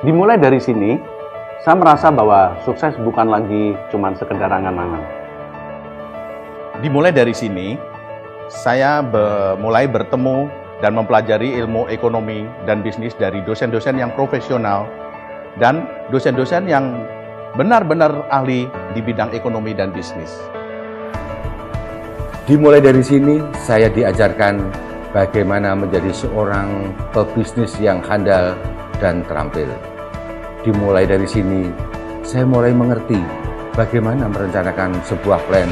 Dimulai dari sini, saya merasa bahwa sukses bukan lagi cuma sekedar angan-angan. Dimulai dari sini, saya mulai bertemu dan mempelajari ilmu ekonomi dan bisnis dari dosen-dosen yang profesional dan dosen-dosen yang benar-benar ahli di bidang ekonomi dan bisnis. Dimulai dari sini, saya diajarkan bagaimana menjadi seorang pebisnis yang handal dan terampil. Dimulai dari sini, saya mulai mengerti bagaimana merencanakan sebuah plan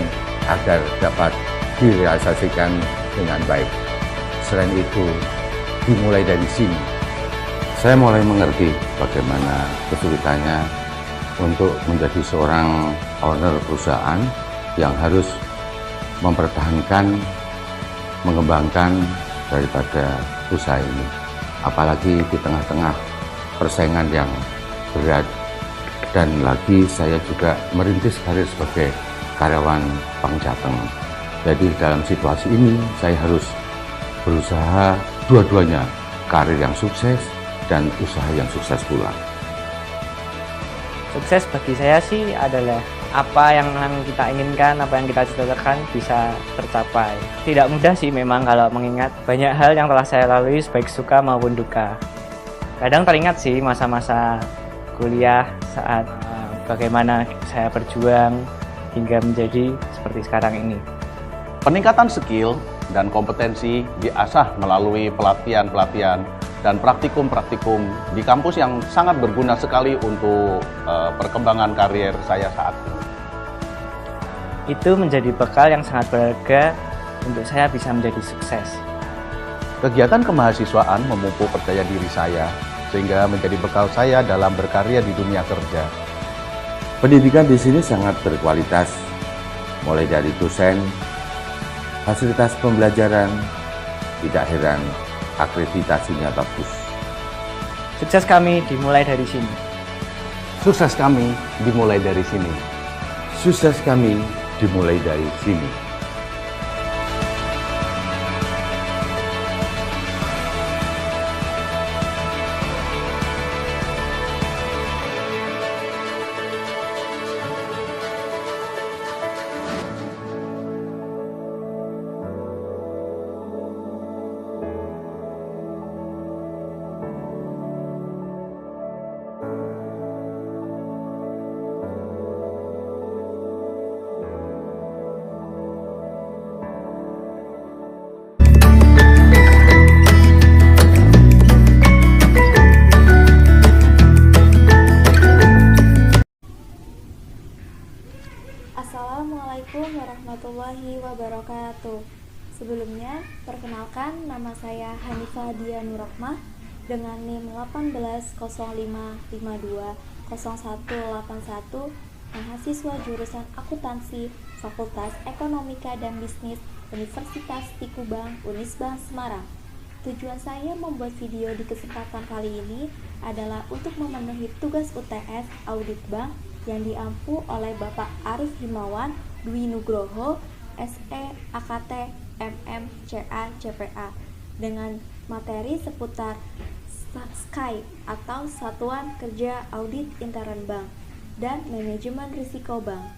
agar dapat direalisasikan dengan baik. Selain itu, dimulai dari sini, saya mulai mengerti bagaimana kesulitannya untuk menjadi seorang owner perusahaan yang harus mempertahankan, mengembangkan daripada usaha ini. Apalagi di tengah-tengah persaingan yang berat, dan lagi saya juga merintis karir sebagai karyawan Bank Jateng. Jadi dalam situasi ini saya harus berusaha dua-duanya, karir yang sukses dan usaha yang sukses pula. Sukses bagi saya sih adalah apa yang kita inginkan, apa yang kita cita-citakan bisa tercapai. Tidak mudah sih memang kalau mengingat banyak hal yang telah saya lalui baik suka maupun duka. Kadang teringat sih masa-masa kuliah saat bagaimana saya berjuang hingga menjadi seperti sekarang ini. Peningkatan skill dan kompetensi diasah melalui pelatihan-pelatihan dan praktikum-praktikum di kampus yang sangat berguna sekali untuk perkembangan karir saya saat ini. Itu menjadi bekal yang sangat berharga untuk saya bisa menjadi sukses. Kegiatan kemahasiswaan memupuk percaya diri saya sehingga menjadi bekal saya dalam berkarya di dunia kerja. Pendidikan di sini sangat berkualitas, mulai dari dosen, fasilitas pembelajaran, tidak heran akreditasinya bagus. Sukses kami dimulai dari sini. Sukses kami dimulai dari sini. Sukses kami dimulai dari sini. Assalamualaikum warahmatullahi wabarakatuh. Sebelumnya, perkenalkan nama saya Hanifah Dia Nurrohmah dengan NIM 18,05520181, mahasiswa jurusan Akuntansi Fakultas Ekonomika dan Bisnis Universitas Tikubang Unisbank Semarang. Tujuan saya membuat video di kesempatan kali ini adalah untuk memenuhi tugas UTS Audit Bank yang diampu oleh Bapak Arif Himawan Dwi Nugroho, SE, AKT, MM, CA, CPA dengan materi seputar SKY atau Satuan Kerja Audit Intern Bank dan Manajemen Risiko Bank.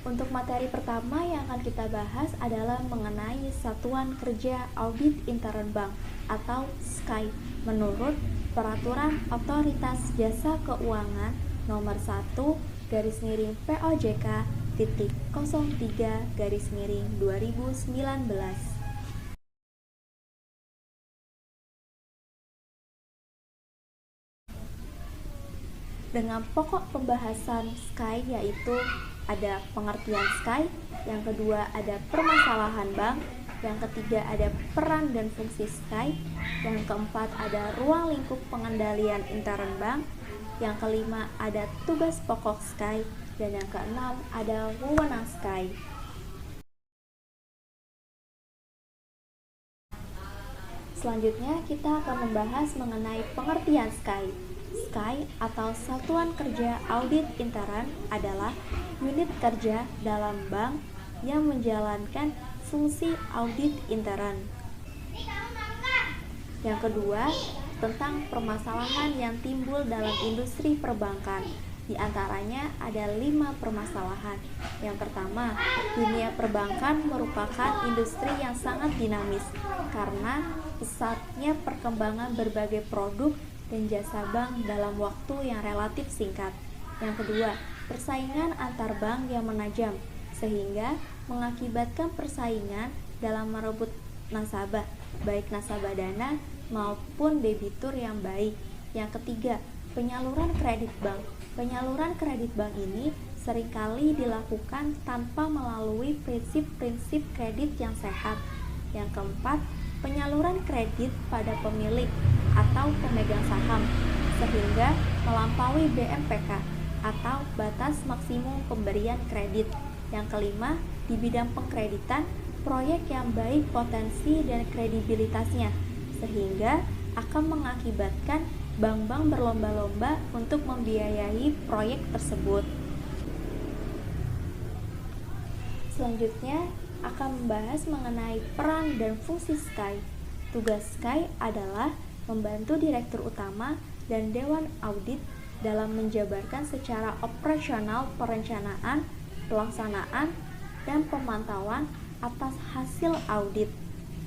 Untuk materi pertama yang akan kita bahas adalah mengenai Satuan Kerja Audit Intern Bank atau SKY menurut Peraturan Otoritas Jasa Keuangan Nomor 1/POJK.03/2019. Dengan pokok pembahasan SKY yaitu ada pengertian SKY, yang kedua ada permasalahan bank, yang ketiga ada peran dan fungsi SKY, yang keempat ada ruang lingkup pengendalian intern bank, yang kelima ada tugas pokok SKY, dan yang keenam ada wewenang SKY. Selanjutnya kita akan membahas mengenai pengertian SKY. SKY atau Satuan Kerja Audit Intern adalah unit kerja dalam bank yang menjalankan fungsi audit intern. Yang kedua, tentang permasalahan yang timbul dalam industri perbankan. Di antaranya ada 5 permasalahan. Yang pertama, dunia perbankan merupakan industri yang sangat dinamis karena pesatnya perkembangan berbagai produk dan jasa bank dalam waktu yang relatif singkat. Yang kedua, persaingan antar bank yang menajam sehingga mengakibatkan persaingan dalam merebut nasabah, baik nasabah dana maupun debitur yang baik. Yang ketiga, penyaluran kredit bank. Penyaluran kredit bank ini seringkali dilakukan tanpa melalui prinsip-prinsip kredit yang sehat. Yang keempat, penyaluran kredit pada pemilik atau pemegang saham sehingga melampaui BMPK atau batas maksimum pemberian kredit. Yang kelima, di bidang pengkreditan, proyek yang baik potensi dan kredibilitasnya sehingga akan mengakibatkan bank-bank berlomba-lomba untuk membiayai proyek tersebut. Selanjutnya akan membahas mengenai peran dan fungsi SKAI. Tugas SKAI adalah membantu Direktur Utama dan Dewan Audit dalam menjabarkan secara operasional perencanaan, pelaksanaan, dan pemantauan atas hasil audit.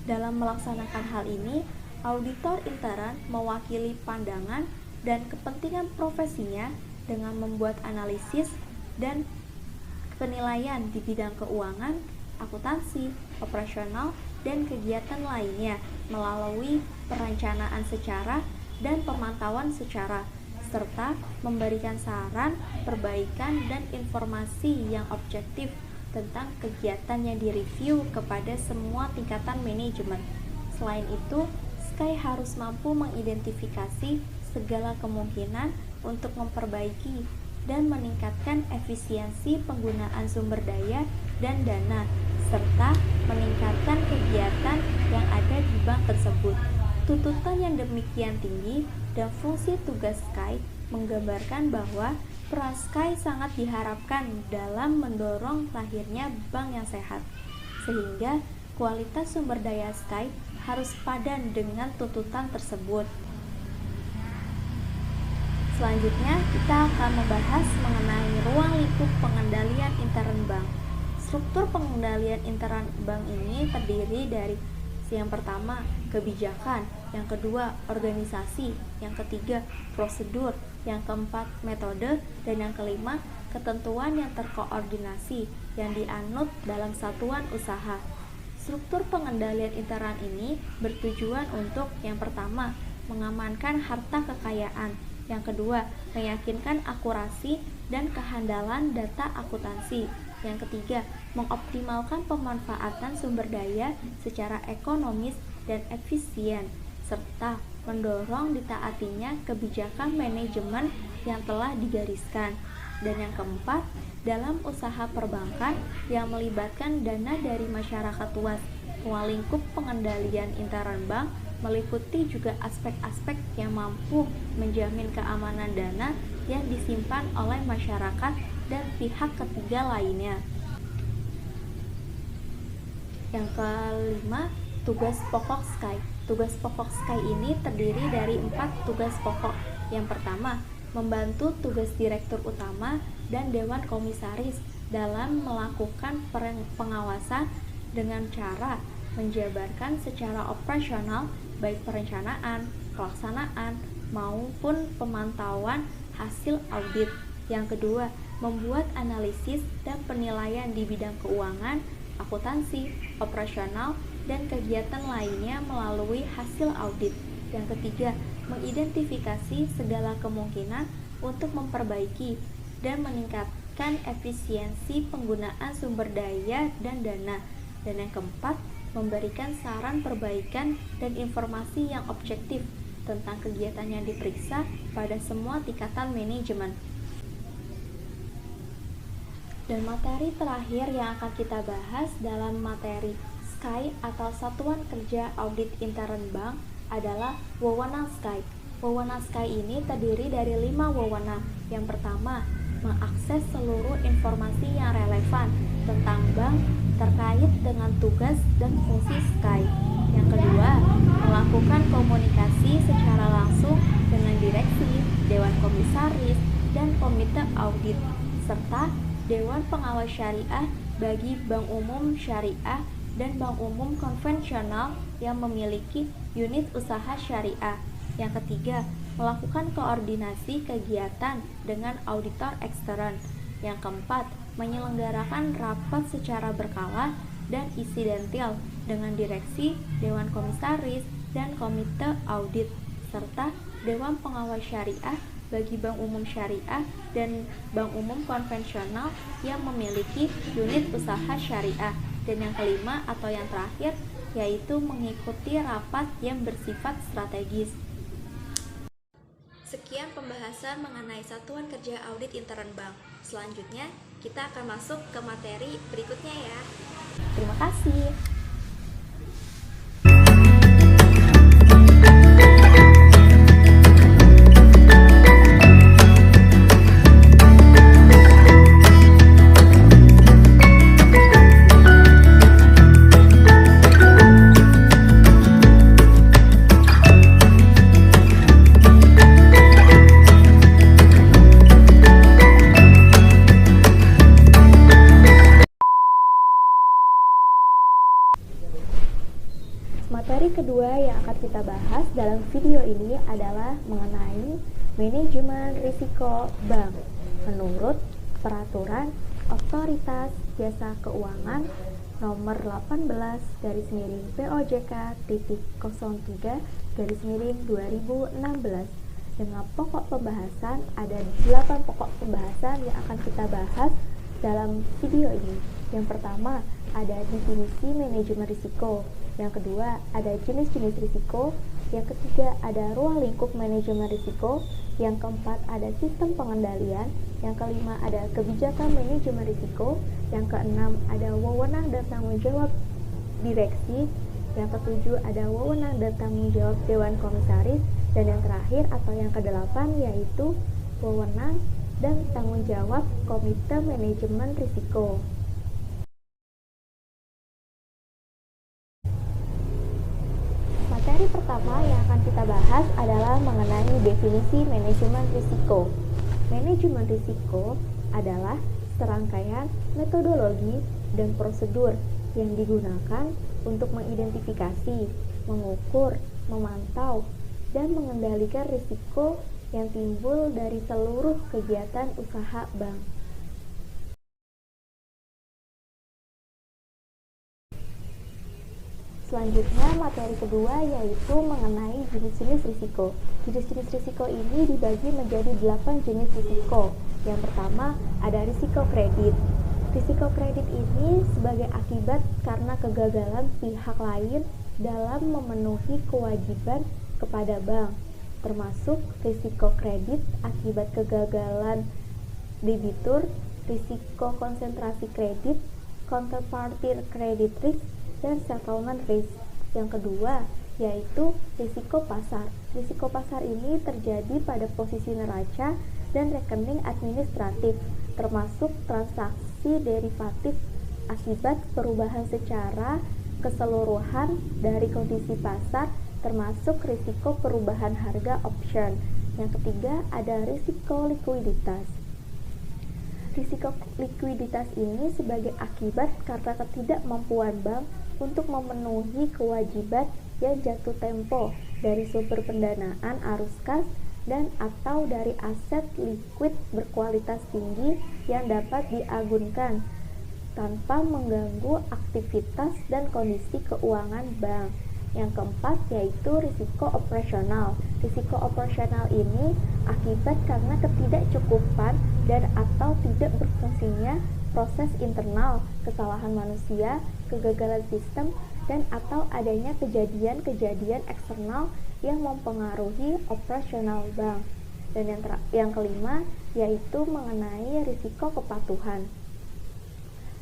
Dalam melaksanakan hal ini, auditor intern mewakili pandangan dan kepentingan profesinya dengan membuat analisis dan penilaian di bidang keuangan, akuntansi, operasional, dan kegiatan lainnya melalui perencanaan secara dan pemantauan secara, serta memberikan saran, perbaikan, dan informasi yang objektif tentang kegiatan yang direview kepada semua tingkatan manajemen. Selain itu, SKAI harus mampu mengidentifikasi segala kemungkinan untuk memperbaiki dan meningkatkan efisiensi penggunaan sumber daya dan dana, serta meningkatkan kegiatan yang ada di bank tersebut. Tuntutan yang demikian tinggi dan fungsi tugas SKAI menggambarkan bahwa peran SKAI sangat diharapkan dalam mendorong lahirnya bank yang sehat, sehingga kualitas sumber daya SKAI harus padan dengan tuntutan tersebut. Selanjutnya, kita akan membahas mengenai ruang lingkup pengendalian intern bank. Struktur pengendalian intern bank ini terdiri dari yang pertama, kebijakan, yang kedua, organisasi, yang ketiga, prosedur, yang keempat, metode, dan yang kelima, ketentuan yang terkoordinasi yang dianut dalam satuan usaha. Struktur pengendalian intern ini bertujuan untuk yang pertama, mengamankan harta kekayaan, yang kedua, meyakinkan akurasi dan kehandalan data akuntansi, yang ketiga, mengoptimalkan pemanfaatan sumber daya secara ekonomis dan efisien, serta mendorong ditaatinya kebijakan manajemen yang telah digariskan. Dan yang keempat, dalam usaha perbankan yang melibatkan dana dari masyarakat luas. Ruang lingkup pengendalian intern bank meliputi juga aspek-aspek yang mampu menjamin keamanan dana yang disimpan oleh masyarakat dan pihak ketiga lainnya. Yang kelima, tugas pokok SKAI. Tugas pokok SKAI ini terdiri dari 4 tugas pokok. Yang pertama, membantu tugas Direktur Utama dan Dewan Komisaris dalam melakukan pengawasan dengan cara menjabarkan secara operasional baik perencanaan, pelaksanaan, maupun pemantauan hasil audit. Yang kedua, membuat analisis dan penilaian di bidang keuangan, akuntansi, operasional, dan kegiatan lainnya melalui hasil audit. Yang ketiga, mengidentifikasi segala kemungkinan untuk memperbaiki dan meningkatkan efisiensi penggunaan sumber daya dan dana. Dan yang keempat, memberikan saran perbaikan dan informasi yang objektif tentang kegiatan yang diperiksa pada semua tingkatan manajemen. Dan materi terakhir yang akan kita bahas dalam materi SKAI atau Satuan Kerja Audit Intern Bank adalah wewenang SKAI. Wewenang SKAI ini terdiri dari 5 wewenang. Yang pertama, mengakses seluruh informasi yang relevan tentang bank terkait dengan tugas dan fungsi SKY. Yang kedua, melakukan komunikasi secara langsung dengan direksi, dewan komisaris, dan komite audit, serta dewan pengawas syariah bagi bank umum syariah dan bank umum konvensional yang memiliki unit usaha syariah. Yang ketiga, melakukan koordinasi kegiatan dengan auditor ekstern. Yang keempat, menyelenggarakan rapat secara berkala dan insidental dengan direksi, dewan komisaris, dan komite audit, serta dewan pengawas syariah bagi bank umum syariah dan bank umum konvensional yang memiliki unit usaha syariah. Dan yang kelima atau yang terakhir yaitu mengikuti rapat yang bersifat strategis. Sekian pembahasan mengenai satuan kerja audit intern bank. Selanjutnya kita akan masuk ke materi berikutnya ya. Terima kasih. Materi kedua yang akan kita bahas dalam video ini adalah mengenai manajemen risiko bank menurut Peraturan Otoritas Jasa Keuangan nomor 18/POJK.03/2016 dengan pokok pembahasan. Ada 8 pokok pembahasan yang akan kita bahas dalam video ini. Yang pertama ada definisi manajemen risiko. Yang kedua, ada jenis-jenis risiko. Yang ketiga, ada ruang lingkup manajemen risiko. Yang keempat, ada sistem pengendalian. Yang kelima, ada kebijakan manajemen risiko. Yang keenam, ada wewenang dan tanggung jawab direksi. Yang ketujuh, ada wewenang dan tanggung jawab dewan komisaris. Dan yang terakhir atau yang kedelapan yaitu wewenang dan tanggung jawab komite manajemen risiko. Materi pertama yang akan kita bahas adalah mengenai definisi manajemen risiko. Manajemen risiko adalah serangkaian metodologi dan prosedur yang digunakan untuk mengidentifikasi, mengukur, memantau, dan mengendalikan risiko yang timbul dari seluruh kegiatan usaha bank. Selanjutnya, materi kedua yaitu mengenai jenis-jenis risiko. Jenis-jenis risiko ini dibagi menjadi 8 jenis risiko. Yang pertama, ada risiko kredit. Risiko kredit ini sebagai akibat karena kegagalan pihak lain dalam memenuhi kewajiban kepada bank, termasuk risiko kredit akibat kegagalan debitur, risiko konsentrasi kredit, counterparty credit risk, dan settlement risk. Yang kedua yaitu risiko pasar. Risiko pasar ini terjadi pada posisi neraca dan rekening administratif, termasuk transaksi derivatif akibat perubahan secara keseluruhan dari kondisi pasar, termasuk risiko perubahan harga option. Yang ketiga ada risiko likuiditas. Risiko likuiditas ini sebagai akibat karena ketidakmampuan bank untuk memenuhi kewajiban yang jatuh tempo dari sumber pendanaan arus kas dan atau dari aset likuid berkualitas tinggi yang dapat diagunkan tanpa mengganggu aktivitas dan kondisi keuangan bank. Yang keempat yaitu risiko operasional. Risiko operasional ini akibat karena ketidakcukupan dan atau tidak berfungsinya proses internal, kesalahan manusia, kegagalan sistem, dan atau adanya kejadian-kejadian eksternal yang mempengaruhi operasional bank. Dan yang kelima yaitu mengenai risiko kepatuhan.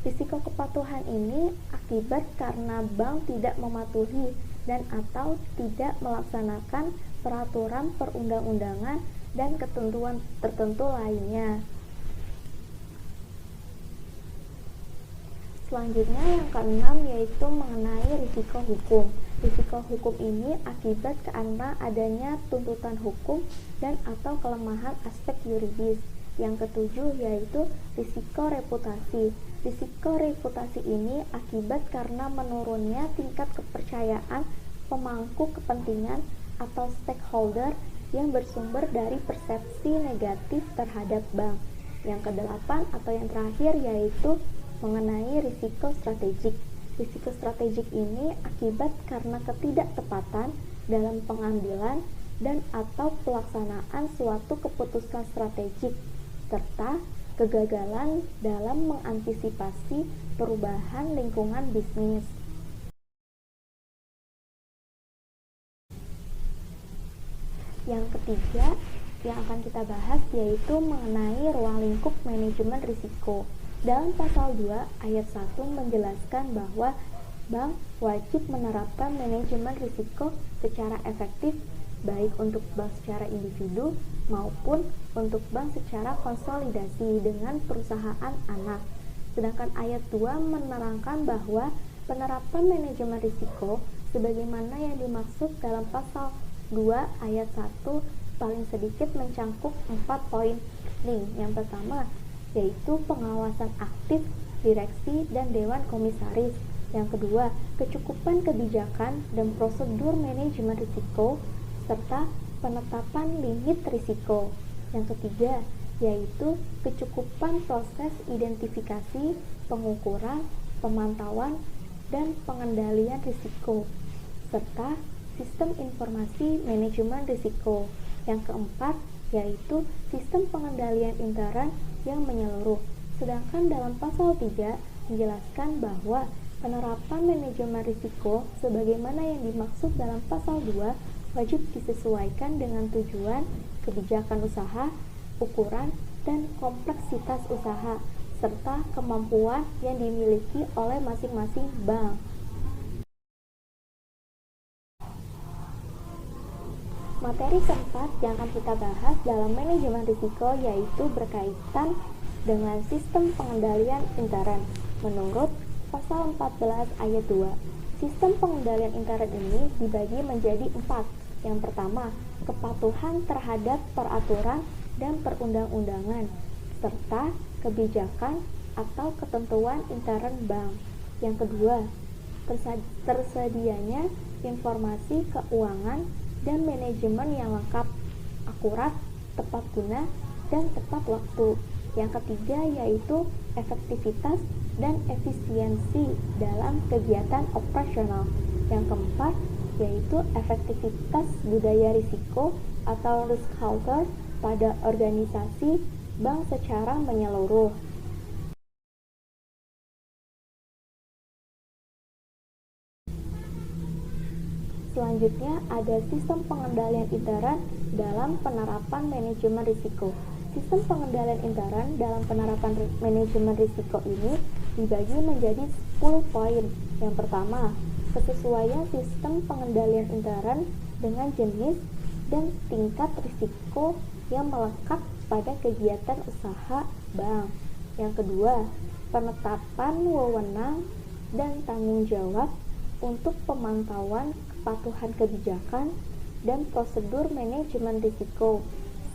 Risiko kepatuhan ini akibat karena bank tidak mematuhi dan atau tidak Selanjutnya yang keenam yaitu mengenai risiko hukum. Risiko hukum ini akibat karena adanya tuntutan hukum dan atau kelemahan aspek yuridis. Yang ketujuh yaitu risiko reputasi. Risiko reputasi ini akibat karena menurunnya tingkat kepercayaan pemangku kepentingan atau stakeholder yang bersumber dari persepsi negatif terhadap bank. Yang kedelapan atau yang terakhir yaitu mengenai risiko strategik. Risiko strategik ini akibat karena ketidaktepatan dalam pengambilan dan atau pelaksanaan suatu keputusan strategik serta kegagalan dalam mengantisipasi perubahan lingkungan bisnis. Yang ketiga yang akan kita bahas yaitu mengenai ruang lingkup manajemen risiko. Dalam pasal 2 ayat 1 menjelaskan bahwa bank wajib menerapkan manajemen risiko secara efektif baik untuk bank secara individu maupun untuk bank secara konsolidasi dengan perusahaan anak. Sedangkan ayat 2 menerangkan bahwa penerapan manajemen risiko sebagaimana yang dimaksud dalam pasal 2 ayat 1 paling sedikit mencangkup 4 poin penting. Yang pertama yaitu pengawasan aktif direksi dan dewan komisaris. Yang kedua, kecukupan kebijakan dan prosedur manajemen risiko serta penetapan limit risiko. Yang ketiga, yaitu kecukupan proses identifikasi, pengukuran, pemantauan, dan pengendalian risiko serta sistem informasi manajemen risiko. Yang keempat, yaitu sistem pengendalian intern yang menyeluruh. Sedangkan dalam pasal 3 menjelaskan bahwa penerapan manajemen risiko sebagaimana yang dimaksud dalam pasal 2 wajib disesuaikan dengan tujuan, kebijakan usaha, ukuran, dan kompleksitas usaha, serta kemampuan yang dimiliki oleh masing-masing bank. Materi keempat yang akan kita bahas dalam manajemen risiko yaitu berkaitan dengan sistem pengendalian intern. Menurut pasal 14 ayat 2, sistem pengendalian intern ini dibagi menjadi 4. Yang pertama, kepatuhan terhadap peraturan dan perundang-undangan, serta kebijakan atau ketentuan intern bank. Yang kedua, tersedianya informasi keuangan dan manajemen yang lengkap, akurat, tepat guna, dan tepat waktu. Yang ketiga yaitu efektivitas dan efisiensi dalam kegiatan operasional. Yang keempat yaitu efektivitas budaya risiko atau risk culture pada organisasi bank secara menyeluruh. Selanjutnya ada sistem pengendalian intern dalam penerapan manajemen risiko. Sistem pengendalian intern dalam penerapan manajemen risiko ini dibagi menjadi 10 poin. Yang pertama, kesesuaian sistem pengendalian intern dengan jenis dan tingkat risiko yang melekat pada kegiatan usaha bank. Yang kedua, penetapan wewenang dan tanggung jawab untuk pemantauan kepatuhan kebijakan dan prosedur manajemen risiko,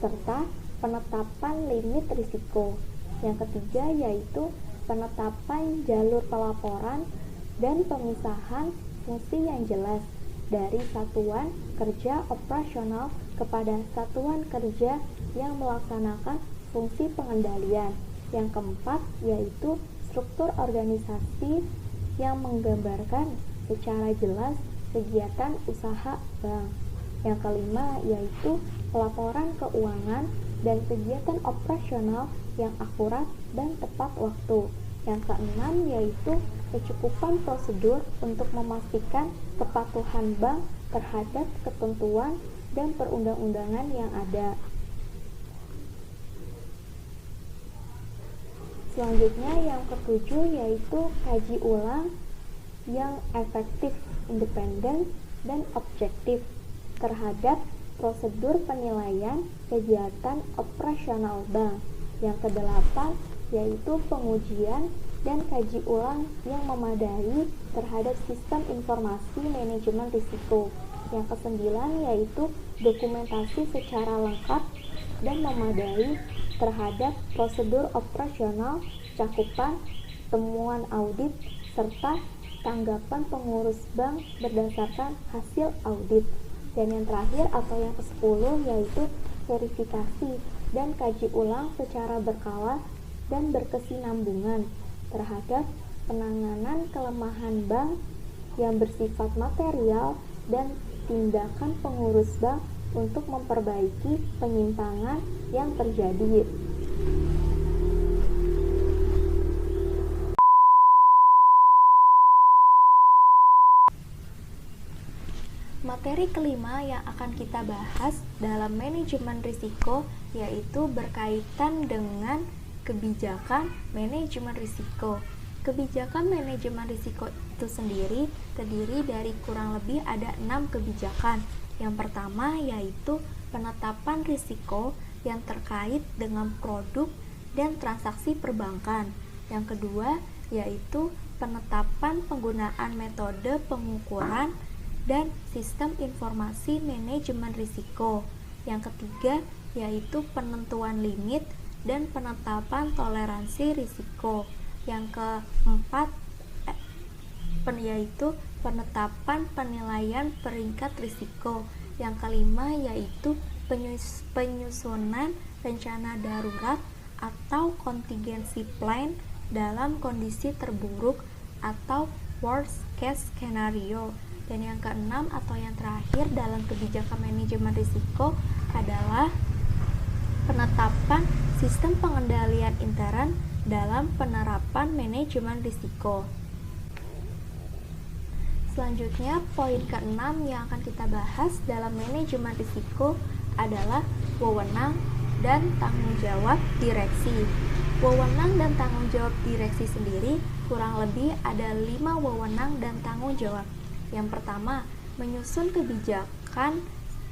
serta penetapan limit risiko. Yang ketiga yaitu penetapan jalur pelaporan dan pemisahan fungsi yang jelas dari satuan kerja operasional kepada satuan kerja yang melaksanakan fungsi pengendalian. Yang keempat yaitu struktur organisasi yang menggambarkan secara jelas kegiatan usaha bank. Yang kelima yaitu pelaporan keuangan dan kegiatan operasional yang akurat dan tepat waktu. Yang keenam yaitu kecukupan prosedur untuk memastikan kepatuhan bank terhadap ketentuan dan perundang-undangan yang ada. Selanjutnya yang ketujuh yaitu kaji ulang yang efektif, independen, dan objektif terhadap prosedur penilaian kegiatan operasional bank. Yang kedelapan yaitu pengujian dan kaji ulang yang memadai terhadap sistem informasi manajemen risiko. Yang kesembilan yaitu dokumentasi secara lengkap dan memadai terhadap prosedur operasional, cakupan, temuan audit, serta tanggapan pengurus bank berdasarkan hasil audit. Dan yang terakhir atau yang ke-10 yaitu verifikasi dan kaji ulang secara berkala dan berkesinambungan terhadap penanganan kelemahan bank yang bersifat material dan tindakan pengurus bank untuk memperbaiki penyimpangan yang terjadi. Materi kelima yang akan kita bahas dalam manajemen risiko yaitu berkaitan dengan kebijakan manajemen risiko. Kebijakan manajemen risiko itu sendiri terdiri dari kurang lebih ada 6 kebijakan. Yang pertama yaitu penetapan risiko yang terkait dengan produk dan transaksi perbankan. Yang kedua yaitu penetapan penggunaan metode pengukuran dan sistem informasi manajemen risiko. Yang ketiga yaitu penentuan limit dan penetapan toleransi risiko. Yang keempat yaitu penetapan penilaian peringkat risiko. Yang kelima yaitu penyusunan rencana darurat atau contingency plan dalam kondisi terburuk atau worst case scenario. Dan yang keenam atau yang terakhir dalam kebijakan manajemen risiko adalah penetapan sistem pengendalian intern dalam penerapan manajemen risiko. Selanjutnya, poin keenam yang akan kita bahas dalam manajemen risiko adalah wewenang dan tanggung jawab direksi. Wewenang dan tanggung jawab direksi sendiri kurang lebih ada 5 wewenang dan tanggung jawab. Yang pertama, menyusun kebijakan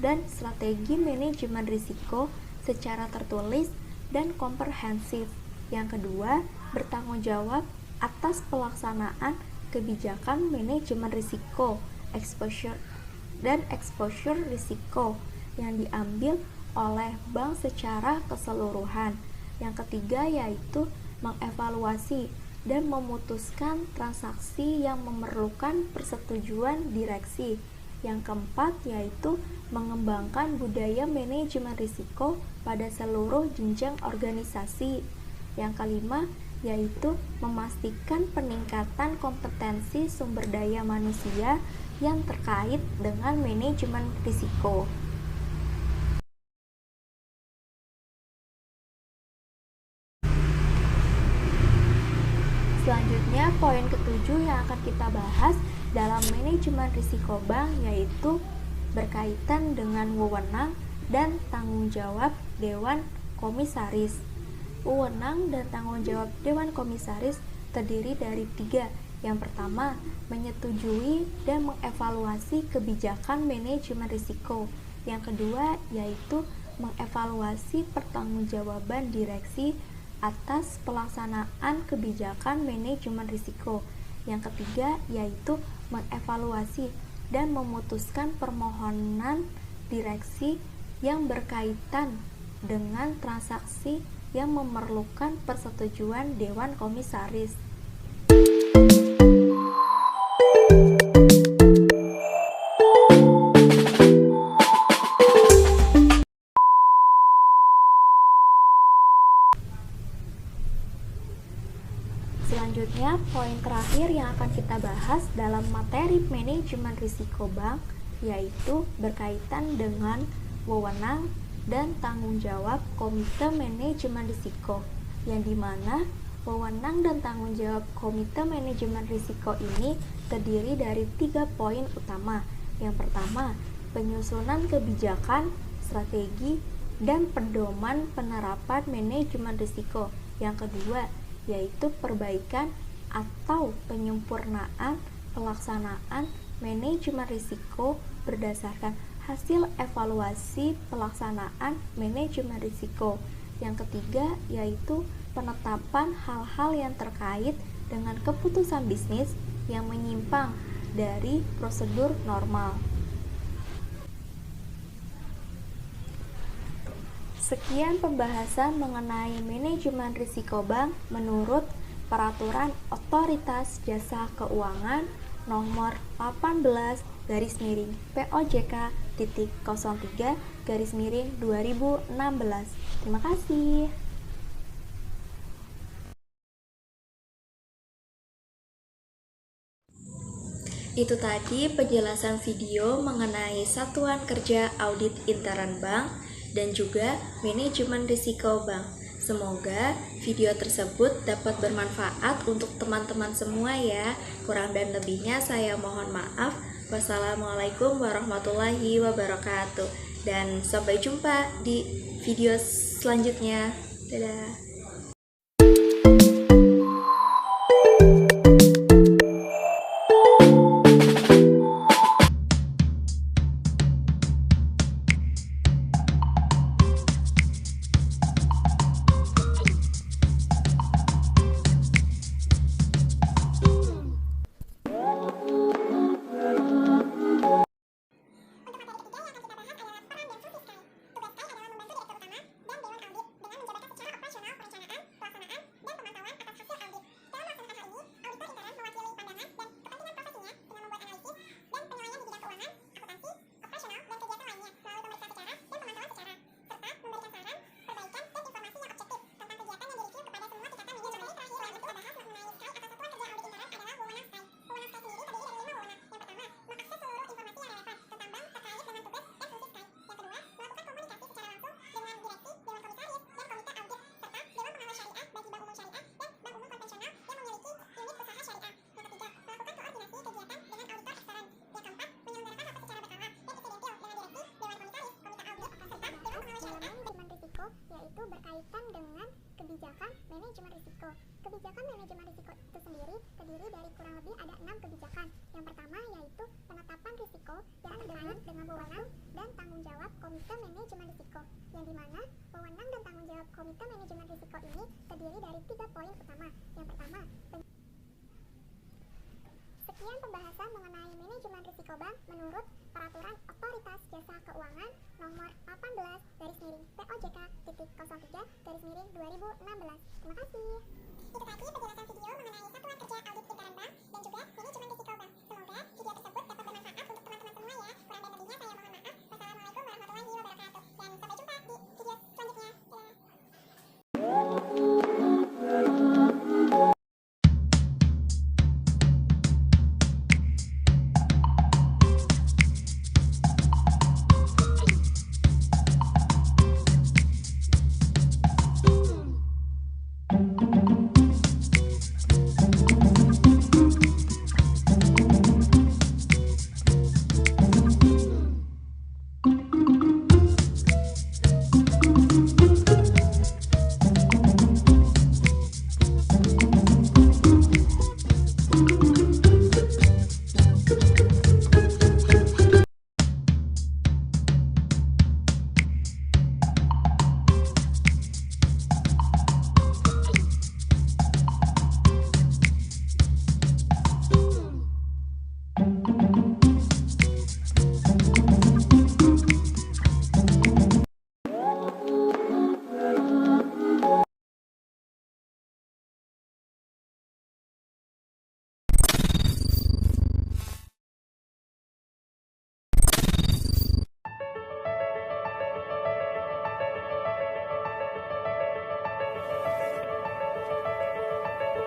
dan strategi manajemen risiko secara tertulis dan komprehensif. Yang kedua, bertanggung jawab atas pelaksanaan kebijakan manajemen risiko, exposure risiko yang diambil oleh bank secara keseluruhan. Yang ketiga yaitu mengevaluasi dan memutuskan transaksi yang memerlukan persetujuan direksi. Yang keempat yaitu mengembangkan budaya manajemen risiko pada seluruh jenjang organisasi. Yang kelima yaitu memastikan peningkatan kompetensi sumber daya manusia yang terkait dengan manajemen risiko. Selanjutnya, poin ketujuh yang akan kita bahas dalam manajemen risiko bank yaitu berkaitan dengan wewenang dan tanggung jawab Dewan Komisaris. Wewenang dan tanggung jawab Dewan Komisaris terdiri dari 3. Yang pertama, menyetujui dan mengevaluasi kebijakan manajemen risiko. Yang kedua, yaitu mengevaluasi pertanggungjawaban direksi atas pelaksanaan kebijakan manajemen risiko. Yang ketiga, yaitu mengevaluasi dan memutuskan permohonan direksi yang berkaitan dengan transaksi yang memerlukan persetujuan Dewan Komisaris. Selanjutnya, poin terakhir yang akan kita bahas dalam materi manajemen risiko bank yaitu berkaitan dengan wewenang dan tanggung jawab Komite Manajemen Risiko, yang dimana wewenang dan tanggung jawab Komite Manajemen Risiko ini terdiri dari 3 poin utama. Yang pertama, penyusunan kebijakan, strategi, dan pedoman penerapan manajemen risiko. Yang kedua, yaitu perbaikan atau penyempurnaan pelaksanaan manajemen risiko berdasarkan hasil evaluasi pelaksanaan manajemen risiko. Yang ketiga, yaitu penetapan hal-hal yang terkait dengan keputusan bisnis yang menyimpang dari prosedur normal. Sekian pembahasan mengenai manajemen risiko bank menurut Peraturan Otoritas Jasa Keuangan Nomor 18/POJK.03/2016. Terima kasih. Itu tadi penjelasan video mengenai Satuan Kerja Audit Intern Bank dan juga manajemen risiko bank. Semoga video tersebut dapat bermanfaat untuk teman-teman semua ya. Kurang dan lebihnya saya mohon maaf. Wassalamualaikum warahmatullahi wabarakatuh. Dan sampai jumpa di video selanjutnya. Dadah. Yaitu berkaitan dengan kebijakan manajemen risiko. Kebijakan manajemen risiko itu sendiri terdiri dari kurang lebih ada 6 kebijakan. Yang pertama yaitu penetapan risiko yang terkait dengan wewenang dan tanggung jawab Komite Manajemen Risiko, yang dimana wewenang dan tanggung jawab Komite Manajemen Risiko ini terdiri dari 3 poin utama. Yang pertama, sekian pembahasan mengenai manajemen risiko bank menurut Peraturan Otoritas Jasa Keuangan Nomor 18/POJK.03/2016. Terima kasih. Itu tadi penjelasan video mengenai Satuan Kerja Audit Intern Bank dan juga manajemen risiko bank. Semoga video tersebut dapat bermanfaat untuk teman-teman semua ya. Kurang dan lebihnya saya mohon maaf. Wassalamualaikum warahmatullahi wabarakatuh. Dan sampai jumpa di video selanjutnya.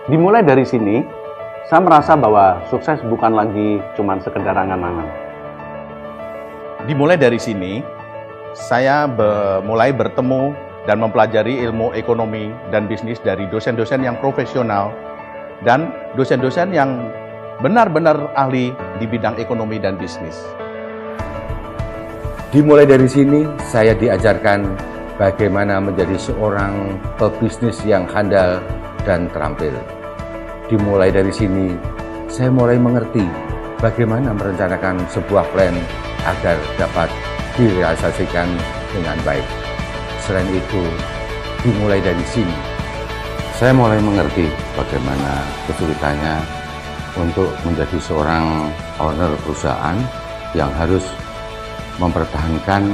Dimulai dari sini, saya merasa bahwa sukses bukan lagi cuma sekedar angan-angan. Dimulai dari sini, saya mulai bertemu dan mempelajari ilmu ekonomi dan bisnis dari dosen-dosen yang profesional dan dosen-dosen yang benar-benar ahli di bidang ekonomi dan bisnis. Dimulai dari sini, saya diajarkan bagaimana menjadi seorang pebisnis yang handal dan terampil. Dimulai dari sini, saya mulai mengerti bagaimana merencanakan sebuah plan agar dapat direalisasikan dengan baik. Selain itu, dimulai dari sini, Saya mulai mengerti bagaimana kesulitannya untuk menjadi seorang owner perusahaan yang harus mempertahankan,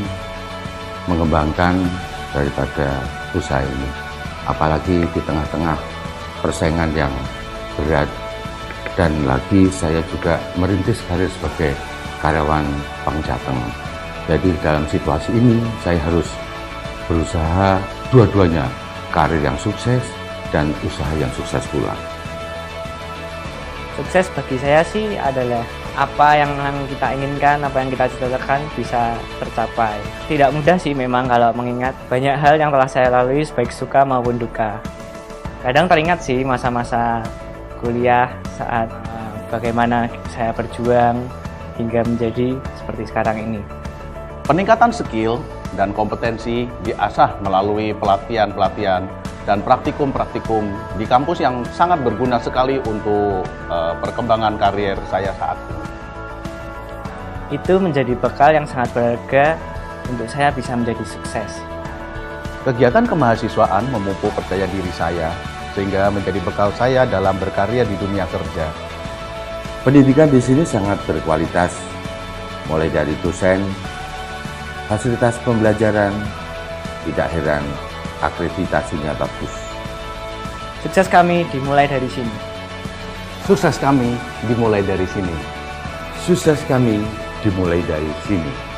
mengembangkan daripada usaha ini. Apalagi di tengah-tengah persaingan yang berat, dan lagi saya juga merintis karir sebagai karyawan Bank Jateng. Jadi dalam situasi ini saya harus berusaha dua-duanya, karir yang sukses dan usaha yang sukses pula. Sukses bagi saya sih adalah apa yang kita inginkan, apa yang kita cita-citakan bisa tercapai. Tidak mudah sih memang kalau mengingat banyak hal yang telah saya lalui baik suka maupun duka. Kadang teringat sih masa-masa kuliah saat bagaimana saya berjuang hingga menjadi seperti sekarang ini. Peningkatan skill dan kompetensi diasah melalui pelatihan-pelatihan dan praktikum-praktikum di kampus yang sangat berguna sekali untuk perkembangan karir saya saat ini. Itu menjadi bekal yang sangat berharga untuk saya bisa menjadi sukses. Kegiatan kemahasiswaan memupuk percaya diri saya sehingga menjadi bekal saya dalam berkarya di dunia kerja. Pendidikan di sini sangat berkualitas, mulai dari dosen, fasilitas pembelajaran, tidak heran akreditasinya bagus. Sukses kami dimulai dari sini. Sukses kami dimulai dari sini. Sukses kami dimulai dari sini.